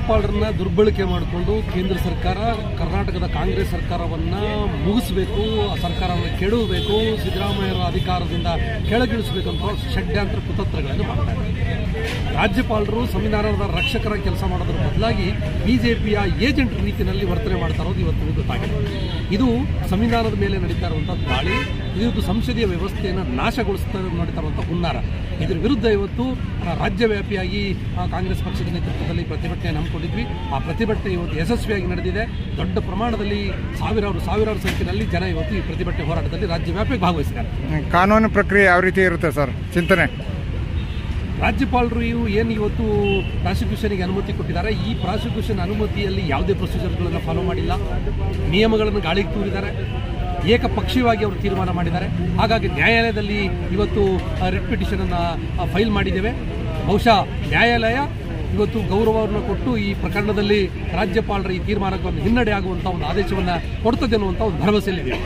ರಾಜ್ಯಪಾಲರನ್ನ ದುರ್ಬಳಕೆ ಮಾಡಿಕೊಂಡು ಕೇಂದ್ರ ಸರ್ಕಾರ ಕರ್ನಾಟಕದ ಕಾಂಗ್ರೆಸ್ ಸರ್ಕಾರವನ್ನು ಮುಗಿಸಬೇಕು, ಆ ಸರ್ಕಾರವನ್ನು ಕೆಡವಬೇಕು, ಸಿದ್ದರಾಮಯ್ಯರ ಅಧಿಕಾರದಿಂದ ಕೆಳಗಿಳಿಸಬೇಕಂತ ಷಡ್ಯಂತ್ರ ಕುತಂತ್ರಗಳನ್ನು ಮಾಡ್ತಾ ಇದ್ದಾರೆ. ರಾಜ್ಯಪಾಲರು ಸಂವಿಧಾನದ ರಕ್ಷಕರ ಕೆಲಸ ಮಾಡೋದ್ರ ಬದಲಾಗಿ ಬಿಜೆಪಿಯ ಏಜೆಂಟ್ ರೀತಿಯಲ್ಲಿ ವರ್ತನೆ ಮಾಡ್ತಾ ಇರೋದು ಇವತ್ತು ಗೊತ್ತಾಗಿದೆ. ಇದು ಸಂವಿಧಾನದ ಮೇಲೆ ನಡೀತಾ ಇರುವಂಥ ದಾಳಿ, ಇದು ಸಂಸದೀಯ ವ್ಯವಸ್ಥೆಯನ್ನು ನಾಶಗೊಳಿಸ್ತಾ ನಡೀತಾ ಇರುವಂಥ ಹುನ್ನಾರ. ಇದರ ವಿರುದ್ಧ ಇವತ್ತು ರಾಜ್ಯವ್ಯಾಪಿಯಾಗಿ ಕಾಂಗ್ರೆಸ್ ಪಕ್ಷದ ನೇತೃತ್ವದಲ್ಲಿ ಪ್ರತಿಭಟನೆ ಹಮ್ಮಿಕೊಂಡಿದ್ವಿ. ಆ ಪ್ರತಿಭಟನೆ ಇವತ್ತು ಯಶಸ್ವಿಯಾಗಿ ನಡೆದಿದೆ. ದೊಡ್ಡ ಪ್ರಮಾಣದಲ್ಲಿ ಸಾವಿರಾರು ಸಂಖ್ಯೆಯಲ್ಲಿ ಜನ ಇವತ್ತು ಈ ಪ್ರತಿಭಟನೆ ಹೋರಾಟದಲ್ಲಿ ರಾಜ್ಯವ್ಯಾಪಿ ಭಾಗವಹಿಸಿದ್ದಾರೆ. ಕಾನೂನು ಪ್ರಕ್ರಿಯೆ ಯಾವ ರೀತಿ ಇರುತ್ತೆ ಸರ್ ಚಿಂತನೆ? ರಾಜ್ಯಪಾಲರು ಇವತ್ತು ಪ್ರಾಸಿಕ್ಯೂಷನ್ಗೆ ಅನುಮತಿ ಕೊಟ್ಟಿದ್ದಾರೆ. ಈ ಪ್ರಾಸಿಕ್ಯೂಷನ್ ಅನುಮತಿಯಲ್ಲಿ ಯಾವುದೇ ಪ್ರೊಸೀಜರ್ಗಳನ್ನು ಫಾಲೋ ಮಾಡಿಲ್ಲ, ನಿಯಮಗಳನ್ನು ಗಾಳಿಗೆ ತೂರಿದ್ದಾರೆ, ಏಕಪಕ್ಷೀಯವಾಗಿ ಅವರು ತೀರ್ಮಾನ ಮಾಡಿದ್ದಾರೆ. ಹಾಗಾಗಿ ನ್ಯಾಯಾಲಯದಲ್ಲಿ ಇವತ್ತು ರಿಟ್ ಪಿಟಿಷನ್ ಅನ್ನು ಫೈಲ್ ಮಾಡಿದ್ದೇವೆ. ಬಹುಶಃ ನ್ಯಾಯಾಲಯ ಇವತ್ತು ಗೌರವವನ್ನು ಕೊಟ್ಟು ಈ ಪ್ರಕರಣದಲ್ಲಿ ರಾಜ್ಯಪಾಲರ ಈ ತೀರ್ಮಾನಕ್ಕೆ ಒಂದು ಹಿನ್ನಡೆ ಆಗುವಂಥ ಒಂದು ಆದೇಶವನ್ನು ಕೊಡ್ತದೆ ಅನ್ನುವಂಥ ಒಂದು ಭರವಸೆಯಲ್ಲಿದೆ.